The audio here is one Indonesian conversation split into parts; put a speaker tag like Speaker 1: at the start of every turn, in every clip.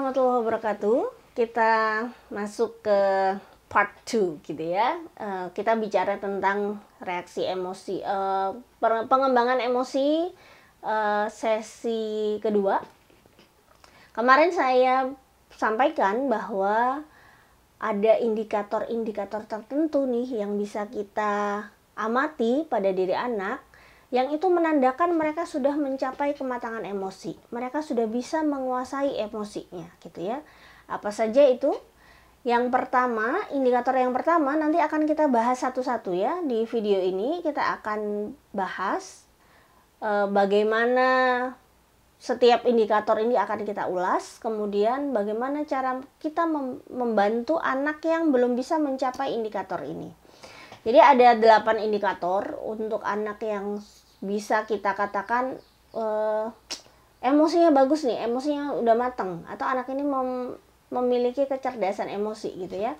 Speaker 1: warahmatullahi wabarakatuh. Kita masuk ke part 2 gitu ya. Kita bicara tentang reaksi emosi, pengembangan emosi, sesi kedua. Kemarin saya sampaikan bahwa ada indikator-indikator tertentu nih yang bisa kita amati pada diri anak, yang itu menandakan mereka sudah mencapai kematangan emosi. Mereka sudah bisa menguasai emosinya gitu ya. Apa saja itu? Yang pertama, indikator yang pertama nanti akan kita bahas satu-satu ya. Di video ini kita akan bahas bagaimana setiap indikator ini akan kita ulas. Kemudian bagaimana cara kita membantu anak yang belum bisa mencapai indikator ini. Jadi ada 8 indikator untuk anak yang bisa kita katakan emosinya bagus nih, emosinya udah mateng, atau anak ini memiliki kecerdasan emosi gitu ya.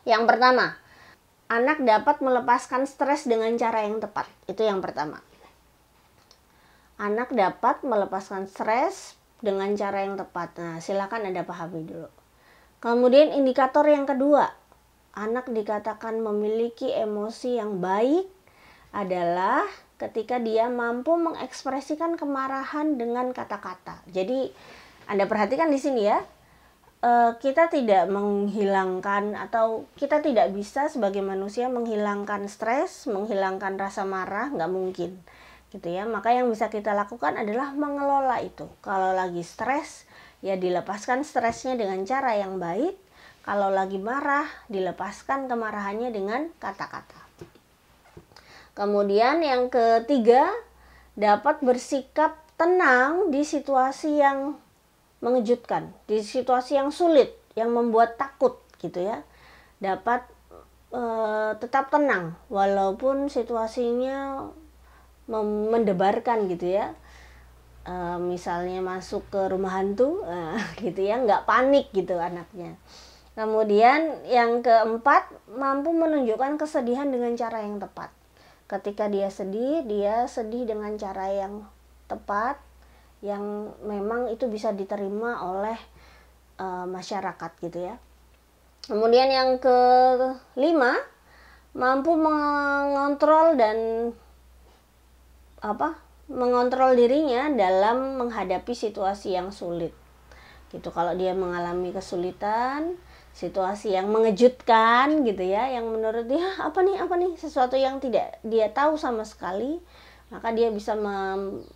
Speaker 1: Yang pertama, anak dapat melepaskan stres dengan cara yang tepat. Itu yang pertama. Anak dapat melepaskan stres dengan cara yang tepat. Nah, silakan Anda pahami dulu. Kemudian indikator yang kedua, anak dikatakan memiliki emosi yang baik adalah ketika dia mampu mengekspresikan kemarahan dengan kata-kata. Jadi Anda perhatikan di sini ya, kita tidak menghilangkan atau kita tidak bisa sebagai manusia menghilangkan stres, menghilangkan rasa marah, nggak mungkin gitu ya. Maka yang bisa kita lakukan adalah mengelola itu. Kalau lagi stres, ya dilepaskan stresnya dengan cara yang baik. Kalau lagi marah, dilepaskan kemarahannya dengan kata-kata. Kemudian yang ketiga, dapat bersikap tenang di situasi yang mengejutkan, di situasi yang sulit, yang membuat takut gitu ya. Dapat tetap tenang walaupun situasinya mendebarkan gitu ya. Misalnya masuk ke rumah hantu gitu ya, nggak panik gitu anaknya. Kemudian yang keempat, mampu menunjukkan kesedihan dengan cara yang tepat. Ketika dia sedih dengan cara yang tepat, yang memang itu bisa diterima oleh masyarakat gitu ya. Kemudian yang kelima, mampu mengontrol dirinya dalam menghadapi situasi yang sulit. Gitu, kalau dia mengalami kesulitan, situasi yang mengejutkan gitu ya, yang menurut dia apa nih sesuatu yang tidak dia tahu sama sekali, maka dia bisa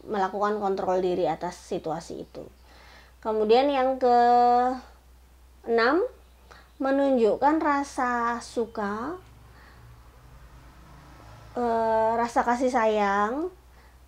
Speaker 1: melakukan kontrol diri atas situasi itu. Kemudian yang ke-6, menunjukkan rasa suka, rasa kasih sayang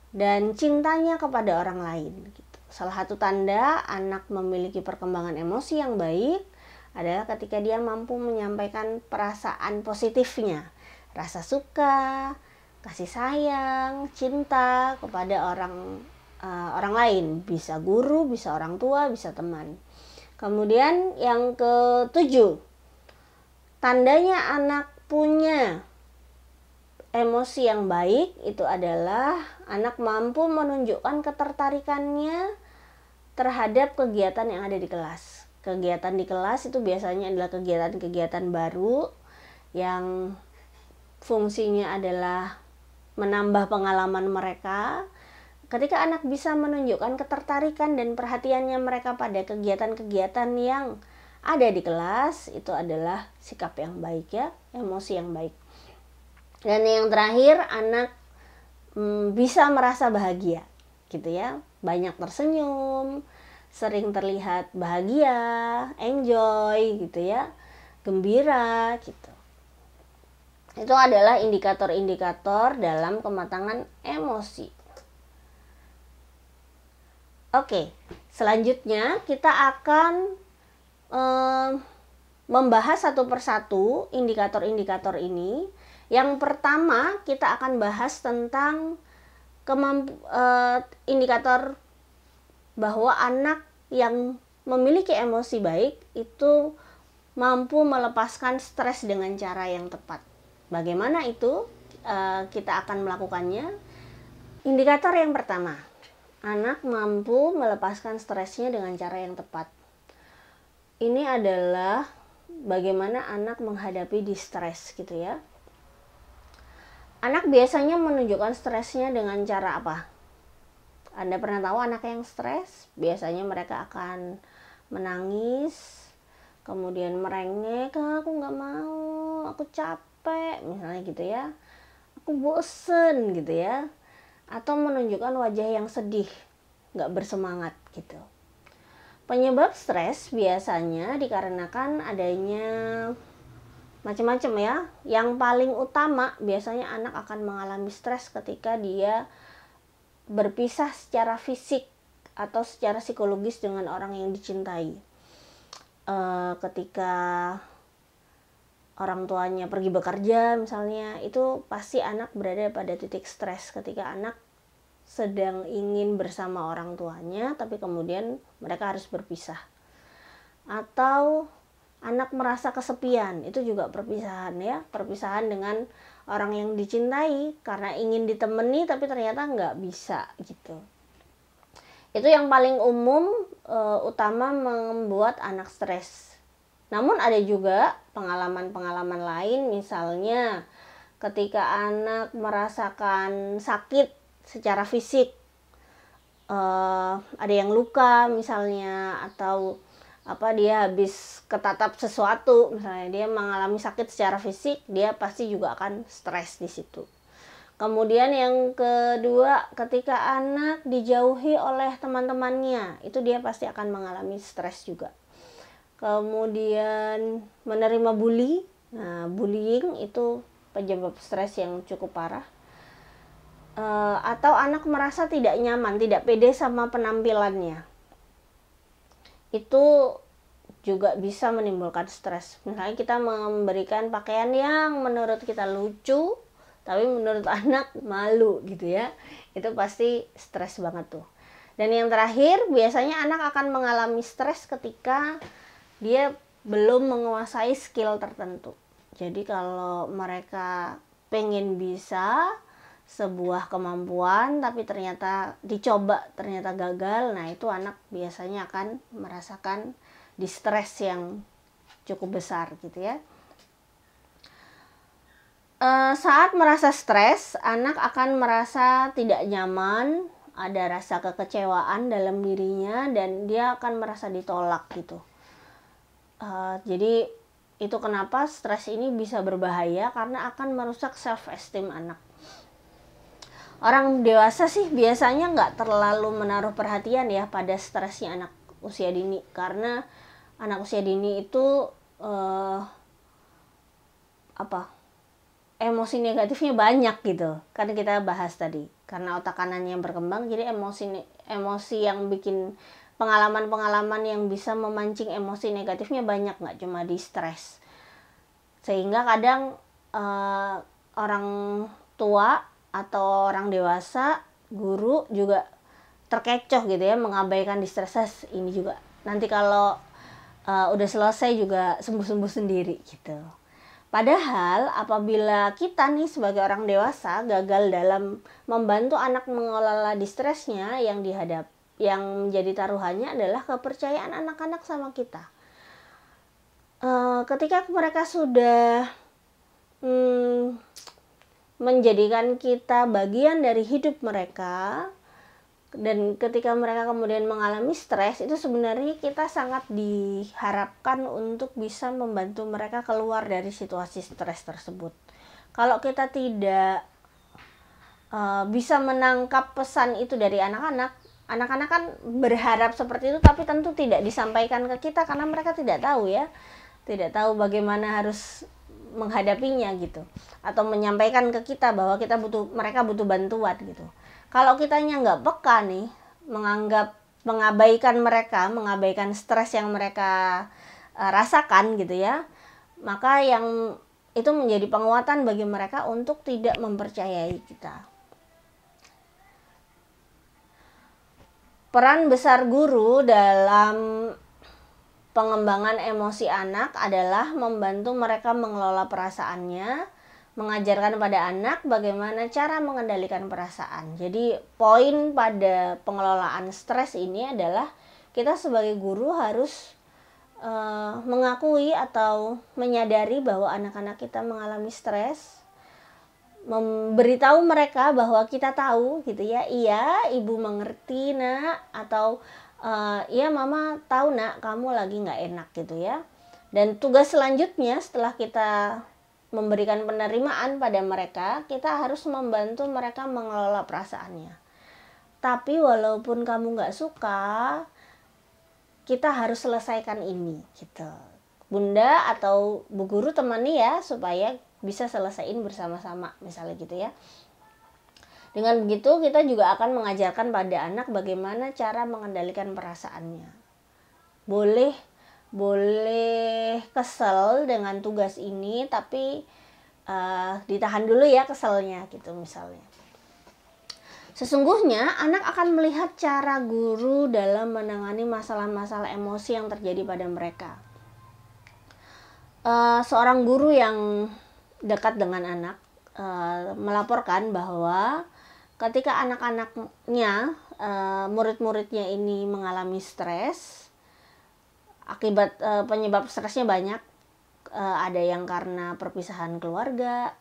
Speaker 1: dan cintanya kepada orang lain gitu. Salah satu tanda anak memiliki perkembangan emosi yang baik adalah ketika dia mampu menyampaikan perasaan positifnya, rasa suka, kasih sayang, cinta kepada orang lain, bisa guru, bisa orang tua, bisa teman. Kemudian yang ke-7, tandanya anak punya emosi yang baik itu adalah anak mampu menunjukkan ketertarikannya terhadap kegiatan yang ada di kelas. Kegiatan di kelas itu biasanya adalah kegiatan-kegiatan baru yang fungsinya adalah menambah pengalaman mereka. Ketika anak bisa menunjukkan ketertarikan dan perhatiannya mereka pada kegiatan-kegiatan yang ada di kelas, itu adalah sikap yang baik ya, emosi yang baik. Dan yang terakhir, anak bisa merasa bahagia gitu ya, banyak tersenyum, sering terlihat bahagia, enjoy gitu ya, gembira gitu. Itu adalah indikator-indikator dalam kematangan emosi. Oke, selanjutnya kita akan membahas satu persatu indikator-indikator ini. Yang pertama kita akan bahas tentang indikator bahwa anak yang memiliki emosi baik itu mampu melepaskan stres dengan cara yang tepat. Bagaimana itu? Kita akan melakukannya. Indikator yang pertama, anak mampu melepaskan stresnya dengan cara yang tepat. ini adalah bagaimana anak menghadapi distres gitu ya. Anak biasanya menunjukkan stresnya dengan cara apa? Anda pernah tahu anak yang stres? Biasanya mereka akan menangis, kemudian merengek, aku nggak mau, aku capek, misalnya gitu ya. Aku bosen gitu ya. Atau menunjukkan wajah yang sedih, nggak bersemangat gitu. Penyebab stres biasanya dikarenakan adanya macam-macam ya. Yang paling utama biasanya anak akan mengalami stres ketika dia berpisah secara fisik atau secara psikologis dengan orang yang dicintai. Ketika orang tuanya pergi bekerja misalnya, itu pasti anak berada pada titik stres ketika anak sedang ingin bersama orang tuanya tapi kemudian mereka harus berpisah. Atau anak merasa kesepian, itu juga perpisahan ya, perpisahan dengan orang yang dicintai karena ingin ditemani tapi ternyata nggak bisa gitu. Itu yang paling umum utama membuat anak stres. Namun ada juga pengalaman-pengalaman lain, misalnya ketika anak merasakan sakit secara fisik, ada yang luka misalnya, atau dia habis ketatap sesuatu misalnya, dia mengalami sakit secara fisik, dia pasti juga akan stres di situ. Kemudian yang kedua, ketika anak dijauhi oleh teman-temannya, itu dia pasti akan mengalami stres juga. Kemudian menerima bully, bullying itu penyebab stres yang cukup parah. Atau anak merasa tidak nyaman, tidak pede sama penampilannya, itu juga bisa menimbulkan stres. Misalnya kita memberikan pakaian yang menurut kita lucu tapi menurut anak malu gitu ya, itu pasti stres banget tuh. Dan yang terakhir, biasanya anak akan mengalami stres ketika dia belum menguasai skill tertentu. Jadi kalau mereka pengen bisa sebuah kemampuan tapi ternyata dicoba ternyata gagal, nah itu anak biasanya akan merasakan distres yang cukup besar gitu ya. Saat merasa stres, anak akan merasa tidak nyaman, ada rasa kekecewaan dalam dirinya, dan dia akan merasa ditolak gitu. Jadi itu kenapa stres ini bisa berbahaya, karena akan merusak self esteem anak. Orang dewasa sih biasanya nggak terlalu menaruh perhatian ya pada stresnya anak usia dini, karena anak usia dini itu emosi negatifnya banyak gitu. Kan kita bahas tadi, karena otak kanannya berkembang, jadi emosi yang bikin pengalaman-pengalaman yang bisa memancing emosi negatifnya banyak, nggak cuma di stres. Sehingga kadang orang tua atau orang dewasa, guru juga terkecoh gitu ya, mengabaikan distres ini juga. Nanti kalau udah selesai juga sembuh-sembuh sendiri gitu. Padahal apabila kita nih sebagai orang dewasa gagal dalam membantu anak mengelola distresnya, yang menjadi taruhannya adalah kepercayaan anak-anak sama kita. Ketika mereka sudah menjadikan kita bagian dari hidup mereka, dan ketika mereka kemudian mengalami stres, itu sebenarnya kita sangat diharapkan untuk bisa membantu mereka keluar dari situasi stres tersebut. Kalau kita tidak bisa menangkap pesan itu dari anak-anak kan berharap seperti itu, tapi tentu tidak disampaikan ke kita karena mereka tidak tahu ya, tidak tahu bagaimana harus menghadapinya gitu, atau menyampaikan ke kita bahwa mereka butuh bantuan gitu. Kalau kitanya nggak peka nih, mengabaikan stres yang mereka rasakan gitu ya, maka yang itu menjadi penguatan bagi mereka untuk tidak mempercayai kita. Peran besar guru dalam pengembangan emosi anak adalah membantu mereka mengelola perasaannya, mengajarkan pada anak bagaimana cara mengendalikan perasaan. Jadi poin pada pengelolaan stres ini adalah kita sebagai guru harus mengakui atau menyadari bahwa anak-anak kita mengalami stres, memberitahu mereka bahwa kita tahu gitu ya, iya ibu mengerti nak, atau iya mama tahu nak kamu lagi nggak enak gitu ya. Dan tugas selanjutnya setelah kita memberikan penerimaan pada mereka, kita harus membantu mereka mengelola perasaannya. Tapi walaupun kamu nggak suka, kita harus selesaikan ini gitu. Bunda atau Bu Guru temani ya supaya bisa selesaiin bersama-sama misalnya gitu ya. Dengan begitu kita juga akan mengajarkan pada anak bagaimana cara mengendalikan perasaannya. Boleh kesel dengan tugas ini, tapi ditahan dulu ya keselnya gitu misalnya. Sesungguhnya anak akan melihat cara guru dalam menangani masalah-masalah emosi yang terjadi pada mereka. Seorang guru yang dekat dengan anak melaporkan bahwa ketika anak-anaknya, murid-muridnya ini mengalami stres, akibat penyebab stresnya banyak, ada yang karena perpisahan keluarga,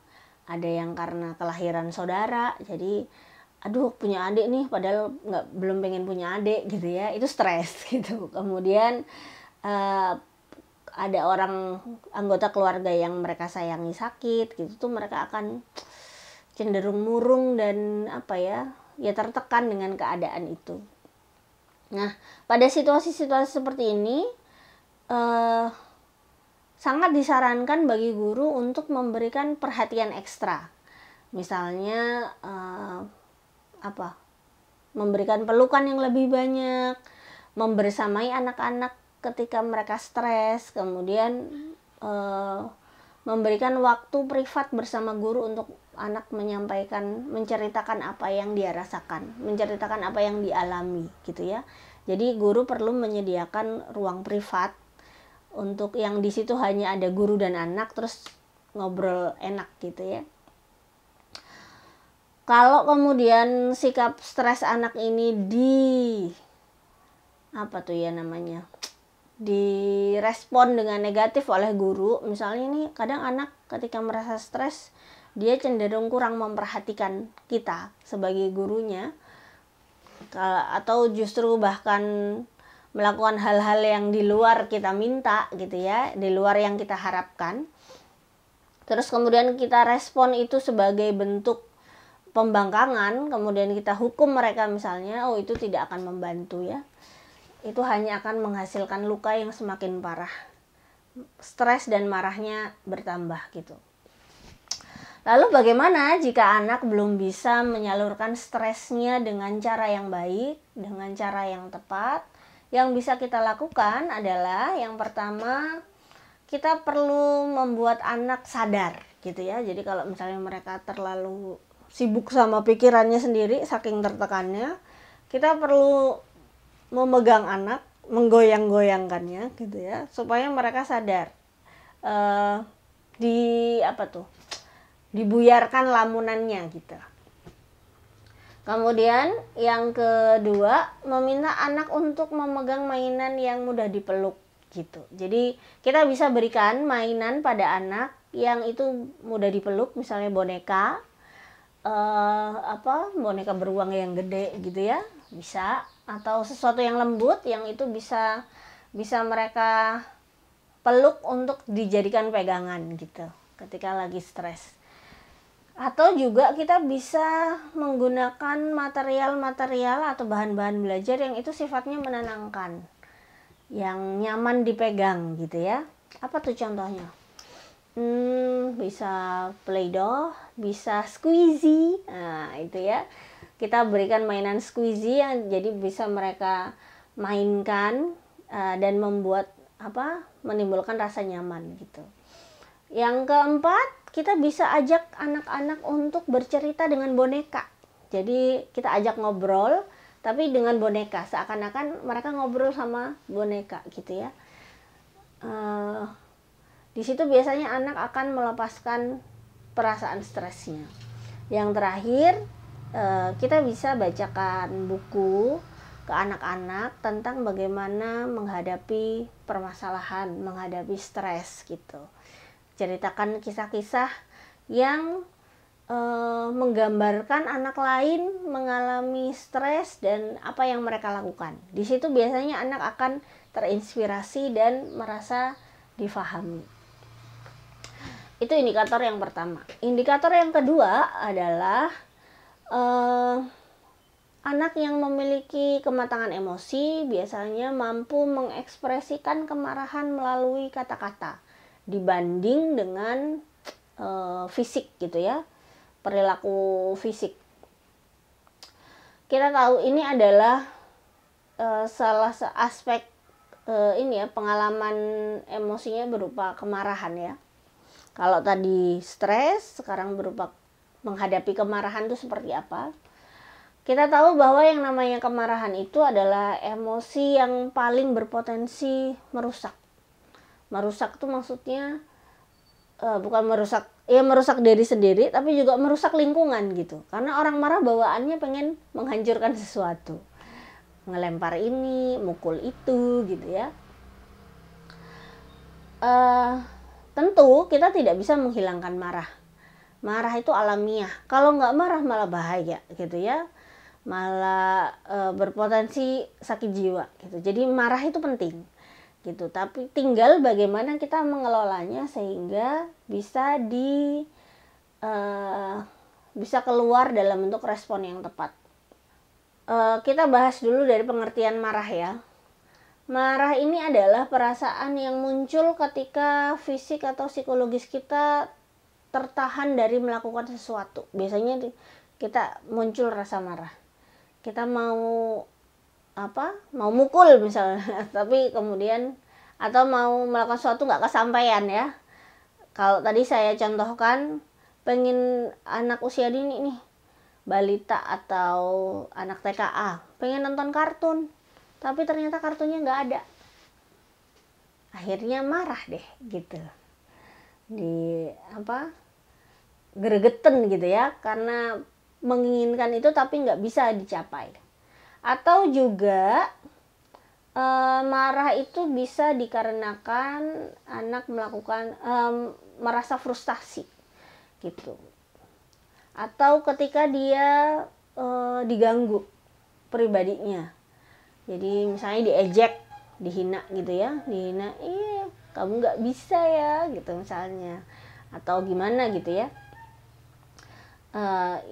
Speaker 1: ada yang karena kelahiran saudara, jadi aduh punya adik nih padahal belum pengen punya adik gitu ya, itu stres gitu. Kemudian ada orang anggota keluarga yang mereka sayangi sakit gitu tuh, mereka akan cenderung murung dan tertekan dengan keadaan itu. Nah, pada situasi-situasi seperti ini sangat disarankan bagi guru untuk memberikan perhatian ekstra. Misalnya memberikan pelukan yang lebih banyak, membersamai anak-anak ketika mereka stres, kemudian memberikan waktu privat bersama guru untuk anak menceritakan apa yang dia rasakan, menceritakan apa yang dialami gitu ya. Jadi guru perlu menyediakan ruang privat untuk yang di situ hanya ada guru dan anak, terus ngobrol enak gitu ya. Kalau kemudian sikap stres anak ini direspon dengan negatif oleh guru, misalnya ini kadang anak ketika merasa stres dia cenderung kurang memperhatikan kita sebagai gurunya, atau justru bahkan melakukan hal-hal yang di luar kita minta gitu ya, di luar yang kita harapkan. Terus kemudian kita respon itu sebagai bentuk pembangkangan, kemudian kita hukum mereka misalnya, itu tidak akan membantu ya. Itu hanya akan menghasilkan luka yang semakin parah. Stres dan marahnya bertambah gitu. Lalu bagaimana jika anak belum bisa menyalurkan stresnya dengan cara yang baik, dengan cara yang tepat? Yang bisa kita lakukan adalah yang pertama, kita perlu membuat anak sadar gitu ya. Jadi kalau misalnya mereka terlalu sibuk sama pikirannya sendiri, saking tertekannya, kita perlu memegang anak, menggoyang-goyangkannya gitu ya, supaya mereka sadar. Dibuyarkan lamunannya gitu. Kemudian yang kedua, meminta anak untuk memegang mainan yang mudah dipeluk gitu. Jadi kita bisa berikan mainan pada anak yang itu mudah dipeluk, misalnya boneka, boneka beruang yang gede gitu ya, bisa, atau sesuatu yang lembut yang itu bisa mereka peluk untuk dijadikan pegangan gitu ketika lagi stres. Atau juga kita bisa menggunakan material-material atau bahan-bahan belajar yang itu sifatnya menenangkan, yang nyaman dipegang gitu ya. Apa tuh contohnya? Bisa Play-Doh, bisa squeezy. Nah, itu ya. Kita berikan mainan squeezy yang jadi bisa mereka mainkan dan menimbulkan rasa nyaman gitu. Yang keempat, kita bisa ajak anak-anak untuk bercerita dengan boneka. Jadi kita ajak ngobrol tapi dengan boneka, seakan-akan mereka ngobrol sama boneka gitu ya. Di situ biasanya anak akan melepaskan perasaan stresnya. Yang terakhir, kita bisa bacakan buku ke anak-anak tentang bagaimana menghadapi permasalahan, menghadapi stres gitu. Ceritakan kisah-kisah yang menggambarkan anak lain mengalami stres dan apa yang mereka lakukan. Di situ biasanya anak akan terinspirasi dan merasa difahami. Itu indikator yang pertama. Indikator yang kedua adalah anak yang memiliki kematangan emosi biasanya mampu mengekspresikan kemarahan melalui kata-kata dibanding dengan fisik gitu ya, perilaku fisik. Kita tahu ini adalah salah satu aspek ini ya, pengalaman emosinya berupa kemarahan ya. Kalau tadi stres, sekarang berupa menghadapi kemarahan itu seperti apa. Kita tahu bahwa yang namanya kemarahan itu adalah emosi yang paling berpotensi merusak. Merusak itu maksudnya bukan merusak, ya merusak diri sendiri, tapi juga merusak lingkungan gitu. Karena orang marah bawaannya pengen menghancurkan sesuatu. Ngelempar ini, mukul itu gitu ya. Tentu kita tidak bisa menghilangkan marah. Marah itu alamiah. Kalau nggak marah malah bahaya gitu ya. Malah berpotensi sakit jiwa gitu. Jadi marah itu penting gitu. Tapi tinggal bagaimana kita mengelolanya sehingga bisa bisa keluar dalam bentuk respon yang tepat. Kita bahas dulu dari pengertian marah ya. Marah ini adalah perasaan yang muncul ketika fisik atau psikologis kita tertahan dari melakukan sesuatu. Biasanya kita muncul rasa marah. Kita mau mukul misalnya, tapi kemudian atau mau melakukan sesuatu nggak kesampaian ya. Kalau tadi saya contohkan, pengen anak usia dini nih, balita atau anak TKA, pengen nonton kartun. Tapi ternyata kartunya nggak ada. Akhirnya marah deh gitu. Gregetan gitu ya. Karena menginginkan itu tapi nggak bisa dicapai. Atau juga marah itu bisa dikarenakan anak melakukan merasa frustasi gitu. Atau ketika dia diganggu pribadinya. Jadi misalnya diejek, dihina gitu ya, dihina, kamu nggak bisa ya gitu misalnya, atau gimana gitu ya.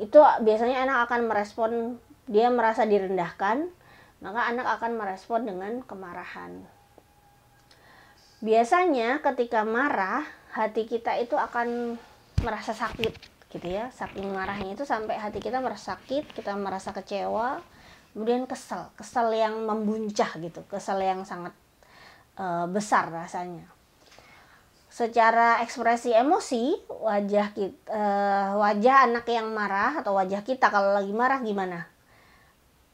Speaker 1: Itu biasanya anak akan merespon, dia merasa direndahkan, maka anak akan merespon dengan kemarahan. Biasanya ketika marah, hati kita itu akan merasa sakit gitu ya, saking marahnya itu sampai hati kita merasa sakit, kita merasa kecewa. Kemudian kesal yang membuncah gitu, kesal yang sangat besar rasanya. Secara ekspresi emosi, wajah anak yang marah atau wajah kita kalau lagi marah gimana?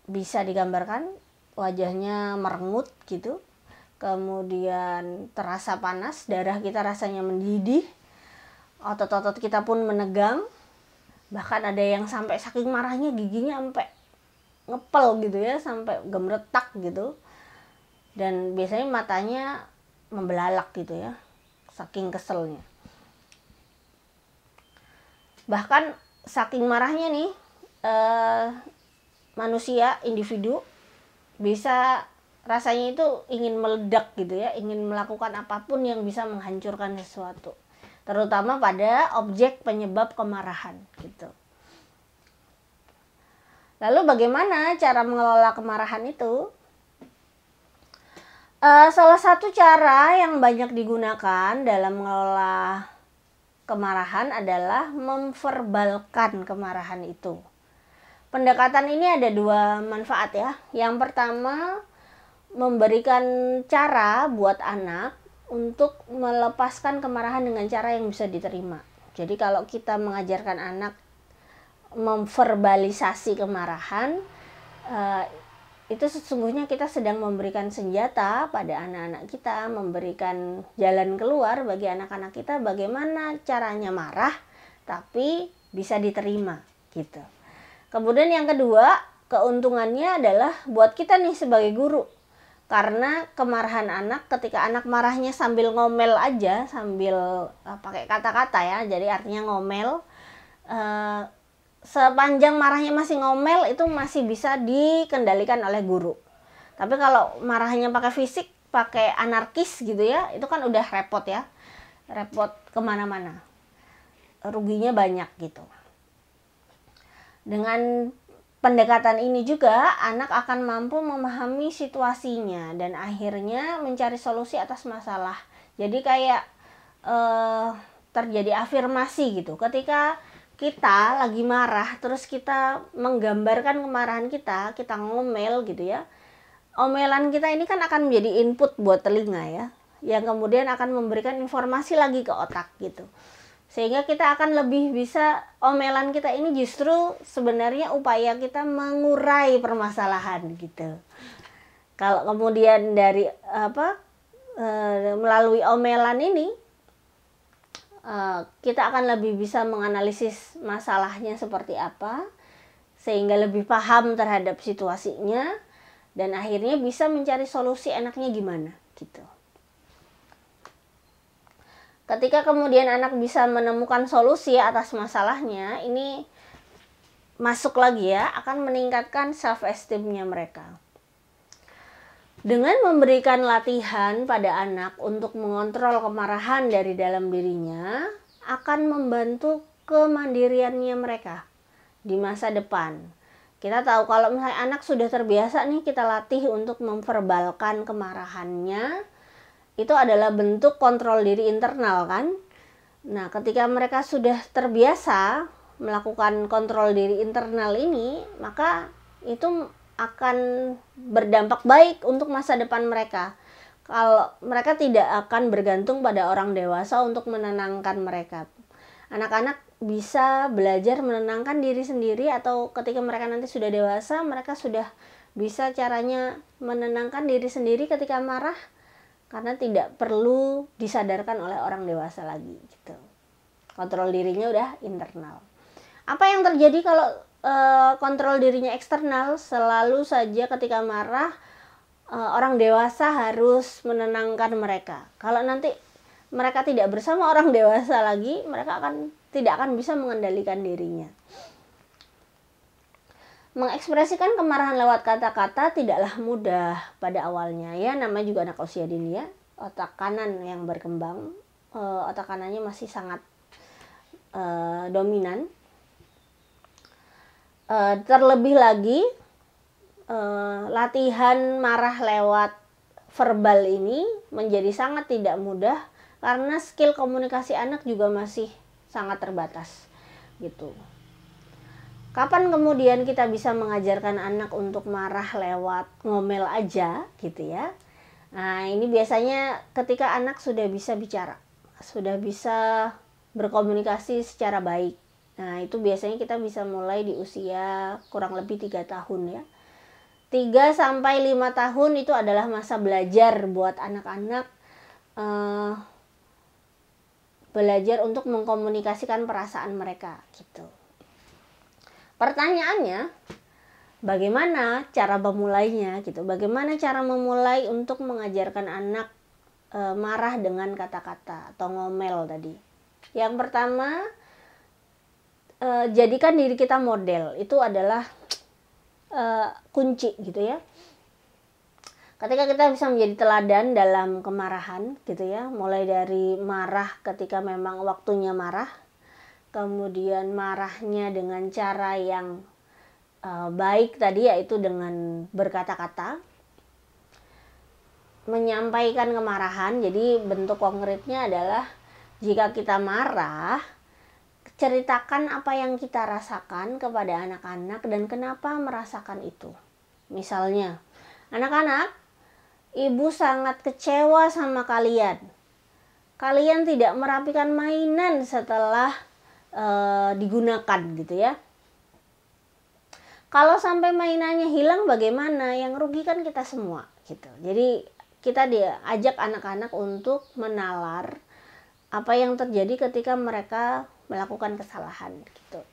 Speaker 1: Bisa digambarkan wajahnya merengut gitu, kemudian terasa panas, darah kita rasanya mendidih, otot-otot kita pun menegang, bahkan ada yang sampai saking marahnya giginya sampai ngepel gitu ya, sampai gemeretak gitu, dan biasanya matanya membelalak gitu ya, saking keselnya. Bahkan saking marahnya nih manusia, individu bisa rasanya itu ingin meledak gitu ya, ingin melakukan apapun yang bisa menghancurkan sesuatu, terutama pada objek penyebab kemarahan gitu. Lalu bagaimana cara mengelola kemarahan itu? Salah satu cara yang banyak digunakan dalam mengelola kemarahan adalah memverbalkan kemarahan itu. Pendekatan ini ada dua manfaat ya. Yang pertama, memberikan cara buat anak untuk melepaskan kemarahan dengan cara yang bisa diterima. Jadi kalau kita mengajarkan anak memverbalisasi kemarahan, itu sesungguhnya kita sedang memberikan senjata pada anak-anak kita, memberikan jalan keluar bagi anak-anak kita bagaimana caranya marah tapi bisa diterima gitu. Kemudian yang kedua, keuntungannya adalah buat kita nih sebagai guru. Karena kemarahan anak, ketika anak marahnya sambil ngomel aja, sambil pakai kata-kata ya, jadi artinya ngomel, sepanjang marahnya masih ngomel itu masih bisa dikendalikan oleh guru. Tapi kalau marahnya pakai fisik, pakai anarkis gitu ya, itu kan udah repot ya, repot kemana-mana, ruginya banyak gitu. Dengan pendekatan ini juga anak akan mampu memahami situasinya dan akhirnya mencari solusi atas masalah. Jadi kayak terjadi afirmasi gitu. Ketika kita lagi marah, terus kita menggambarkan kemarahan kita ngomel gitu ya. Omelan kita ini kan akan menjadi input buat telinga ya, yang kemudian akan memberikan informasi lagi ke otak gitu. Sehingga kita akan lebih bisa, omelan kita ini justru sebenarnya upaya kita mengurai permasalahan gitu. Kalau kemudian dari melalui omelan ini kita akan lebih bisa menganalisis masalahnya seperti apa, sehingga lebih paham terhadap situasinya dan akhirnya bisa mencari solusi enaknya gimana gitu. Ketika kemudian anak bisa menemukan solusi atas masalahnya, ini masuk lagi ya, akan meningkatkan self esteem-nya mereka. Dengan memberikan latihan pada anak untuk mengontrol kemarahan dari dalam dirinya, akan membantu kemandiriannya mereka di masa depan. Kita tahu kalau misalnya anak sudah terbiasa nih, kita latih untuk memverbalkan kemarahannya, itu adalah bentuk kontrol diri internal kan. Nah, ketika mereka sudah terbiasa melakukan kontrol diri internal ini, maka itu akan berdampak baik untuk masa depan mereka. Kalau mereka tidak akan bergantung pada orang dewasa untuk menenangkan mereka. Anak-anak bisa belajar menenangkan diri sendiri, atau ketika mereka nanti sudah dewasa, mereka sudah bisa caranya menenangkan diri sendiri ketika marah, karena tidak perlu disadarkan oleh orang dewasa lagi gitu. Kontrol dirinya udah internal. Apa yang terjadi kalau kontrol dirinya eksternal? Selalu saja ketika marah orang dewasa harus menenangkan mereka. Kalau nanti mereka tidak bersama orang dewasa lagi, mereka tidak akan bisa mengendalikan dirinya. Mengekspresikan kemarahan lewat kata-kata tidaklah mudah pada awalnya ya, namanya juga anak usia dini ya, otak kanan yang berkembang, otak kanannya masih sangat dominan. Terlebih lagi latihan marah lewat verbal ini menjadi sangat tidak mudah karena skill komunikasi anak juga masih sangat terbatas gitu. Kapan kemudian kita bisa mengajarkan anak untuk marah lewat ngomel aja gitu ya? Nah, ini biasanya ketika anak sudah bisa bicara, sudah bisa berkomunikasi secara baik. Nah, itu biasanya kita bisa mulai di usia kurang lebih 3 tahun ya. 3-5 tahun itu adalah masa belajar buat anak-anak, belajar untuk mengkomunikasikan perasaan mereka gitu. Pertanyaannya, bagaimana cara memulainya gitu? Bagaimana cara memulai untuk mengajarkan anak marah dengan kata-kata atau ngomel tadi? Yang pertama, jadikan diri kita model. Itu adalah kunci gitu ya. Ketika kita bisa menjadi teladan dalam kemarahan gitu ya, mulai dari marah ketika memang waktunya marah, kemudian marahnya dengan cara yang baik tadi, yaitu dengan berkata-kata, menyampaikan kemarahan. Jadi bentuk konkretnya adalah jika kita marah, ceritakan apa yang kita rasakan kepada anak-anak dan kenapa merasakan itu. Misalnya, anak-anak, ibu sangat kecewa sama kalian. Kalian tidak merapikan mainan setelah digunakan gitu ya. Kalau sampai mainannya hilang bagaimana? Yang rugi kan kita semua gitu. Jadi kita diajak anak-anak untuk menalar apa yang terjadi ketika mereka melakukan kesalahan gitu.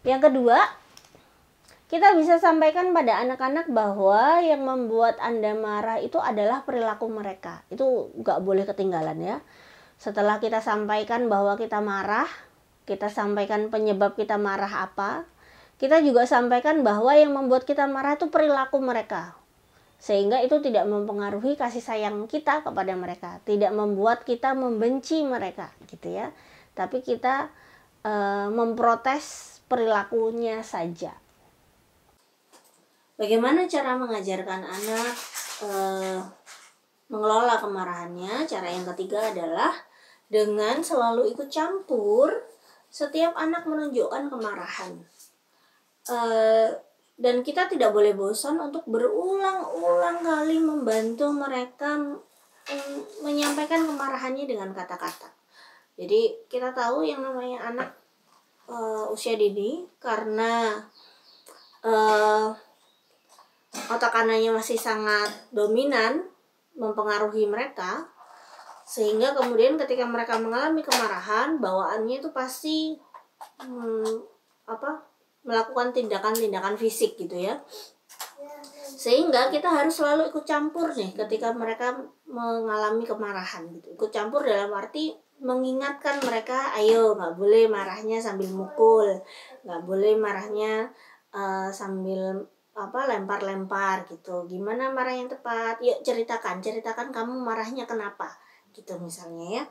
Speaker 1: Yang kedua, Kita bisa sampaikan pada anak-anak bahwa yang membuat Anda marah itu adalah perilaku mereka. Itu nggak boleh ketinggalan ya. Setelah kita sampaikan bahwa kita marah, kita sampaikan penyebab kita marah apa, kita juga sampaikan bahwa yang membuat kita marah itu perilaku mereka. Sehingga itu tidak mempengaruhi kasih sayang kita kepada mereka, tidak membuat kita membenci mereka gitu ya. Tapi kita memprotes perilakunya saja. Bagaimana cara mengajarkan anak mengelola kemarahannya? Cara yang ketiga adalah dengan selalu ikut campur setiap anak menunjukkan kemarahan. Dan kita tidak boleh bosan untuk berulang-ulang kali membantu mereka menyampaikan kemarahannya dengan kata-kata. Jadi kita tahu yang namanya anak usia dini, karena otak kanannya masih sangat dominan mempengaruhi mereka, sehingga kemudian ketika mereka mengalami kemarahan, bawaannya itu pasti melakukan tindakan-tindakan fisik gitu ya. Sehingga kita harus selalu ikut campur nih ketika mereka mengalami kemarahan gitu. Ikut campur dalam arti mengingatkan mereka, ayo nggak boleh marahnya sambil mukul, nggak boleh marahnya sambil lempar-lempar gitu. Gimana marah yang tepat? Yuk ceritakan kamu marahnya kenapa gitu misalnya ya.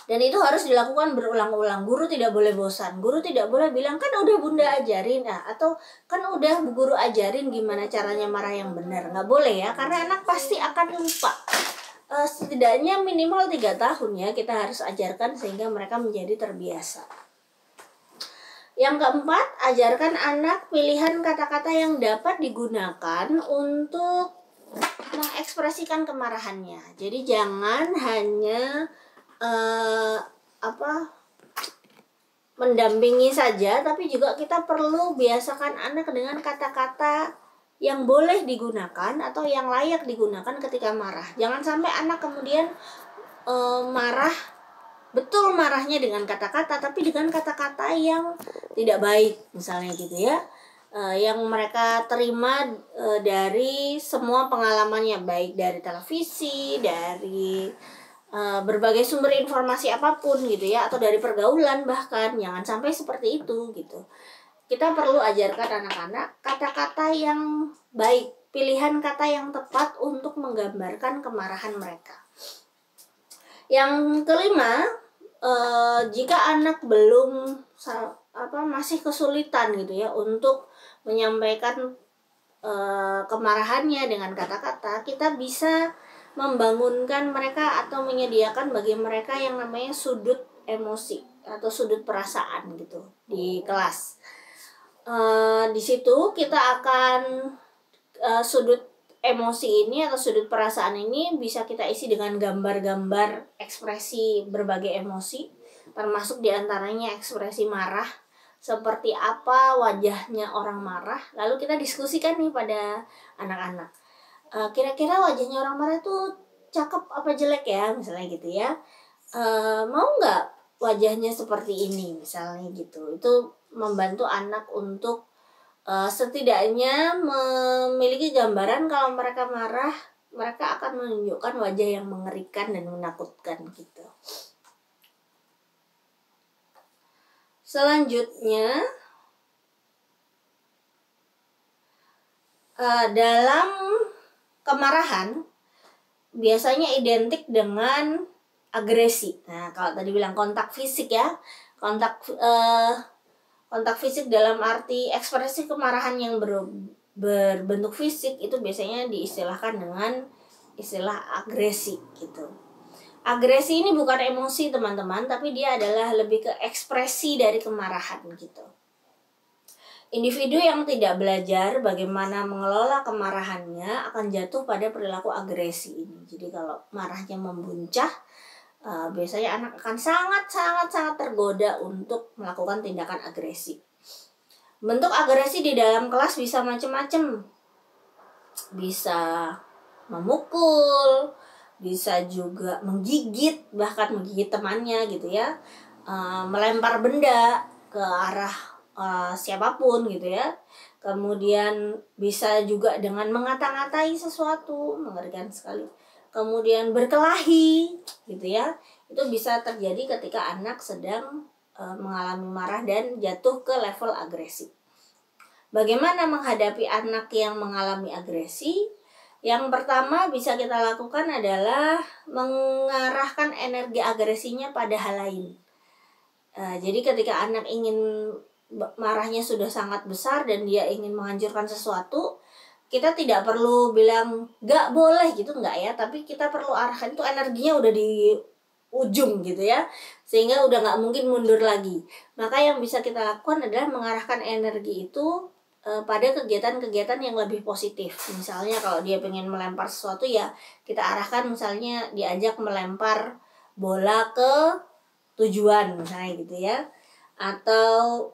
Speaker 1: Dan itu harus dilakukan berulang-ulang. Guru tidak boleh bosan. Guru tidak boleh bilang, kan udah bunda ajarin atau kan udah bu guru ajarin gimana caranya marah yang benar. Nggak boleh ya, karena anak pasti akan lupa. Setidaknya minimal 3 tahun ya kita harus ajarkan sehingga mereka menjadi terbiasa. Yang keempat, ajarkan anak pilihan kata-kata yang dapat digunakan untuk mengekspresikan kemarahannya. Jadi jangan hanya mendampingi saja, tapi juga kita perlu biasakan anak dengan kata-kata yang boleh digunakan atau yang layak digunakan ketika marah. Jangan sampai anak kemudian marah, betul marahnya dengan kata-kata, tapi dengan kata-kata yang tidak baik misalnya gitu ya, yang mereka terima dari semua pengalamannya, baik dari televisi, dari berbagai sumber informasi apapun gitu ya, atau dari pergaulan bahkan. Jangan sampai seperti itu gitu. Kita perlu ajarkan anak-anak kata-kata yang baik, pilihan kata yang tepat untuk menggambarkan kemarahan mereka. Yang kelima, jika anak belum masih kesulitan gitu ya untuk menyampaikan kemarahannya dengan kata-kata, kita bisa membangunkan mereka atau menyediakan bagi mereka yang namanya sudut emosi atau sudut perasaan gitu di kelas. Di situ kita akan sudut emosi ini atau sudut perasaan ini bisa kita isi dengan gambar-gambar ekspresi berbagai emosi, termasuk diantaranya ekspresi marah, seperti apa wajahnya orang marah. Lalu kita diskusikan nih pada anak-anak, kira-kira wajahnya orang marah tuh cakep apa jelek ya, misalnya gitu ya. Mau nggak wajahnya seperti ini misalnya gitu. Itu membantu anak untuk setidaknya memiliki gambaran kalau mereka marah, mereka akan menunjukkan wajah yang mengerikan dan menakutkan gitu. Selanjutnya, dalam kemarahan biasanya identik dengan agresi. Nah, kalau tadi bilang kontak fisik ya, kontak fisik dalam arti ekspresi kemarahan yang berbentuk fisik itu biasanya diistilahkan dengan istilah agresi gitu. Agresi ini bukan emosi teman-teman, tapi dia adalah lebih ke ekspresi dari kemarahan gitu. Individu yang tidak belajar bagaimana mengelola kemarahannya akan jatuh pada perilaku agresi ini. Jadi kalau marahnya membuncah, biasanya anak akan sangat tergoda untuk melakukan tindakan agresi. Bentuk agresi di dalam kelas bisa macam-macam. Bisa memukul, bisa juga menggigit, bahkan menggigit temannya gitu ya, melempar benda ke arah siapapun gitu ya. Kemudian bisa juga dengan mengata-ngatai sesuatu, mengerikan sekali. Kemudian berkelahi gitu ya. Itu bisa terjadi ketika anak sedang mengalami marah dan jatuh ke level agresi. Bagaimana menghadapi anak yang mengalami agresi? Yang pertama bisa kita lakukan adalah mengarahkan energi agresinya pada hal lain. Jadi ketika anak ingin marahnya sudah sangat besar dan dia ingin menghancurkan sesuatu, kita tidak perlu bilang gak boleh gitu, enggak ya, tapi kita perlu arahkan itu energinya udah di ujung gitu ya, sehingga udah gak mungkin mundur lagi. Maka yang bisa kita lakukan adalah mengarahkan energi itu pada kegiatan-kegiatan yang lebih positif. Misalnya kalau dia pengen melempar sesuatu ya kita arahkan, misalnya diajak melempar bola ke tujuan misalnya gitu ya. Atau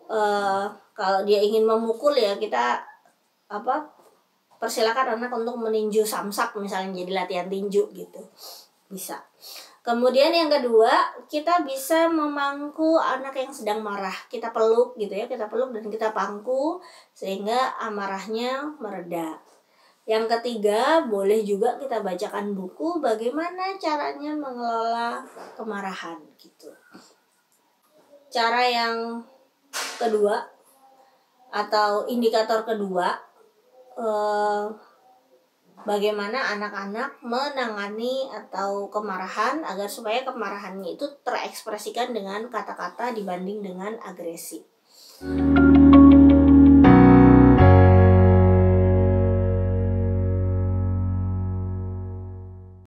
Speaker 1: kalau dia ingin memukul ya kita persilakan anak untuk meninju samsak misalnya, jadi latihan tinju gitu. Bisa. Kemudian yang kedua, kita bisa memangku anak yang sedang marah. Kita peluk gitu ya, kita peluk dan kita pangku sehingga amarahnya mereda. Yang ketiga, boleh juga kita bacakan buku bagaimana caranya mengelola kemarahan gitu. Cara yang kedua atau indikator kedua, bagaimana anak-anak menangani atau kemarahan agar supaya kemarahannya itu terekspresikan dengan kata-kata dibanding dengan agresi.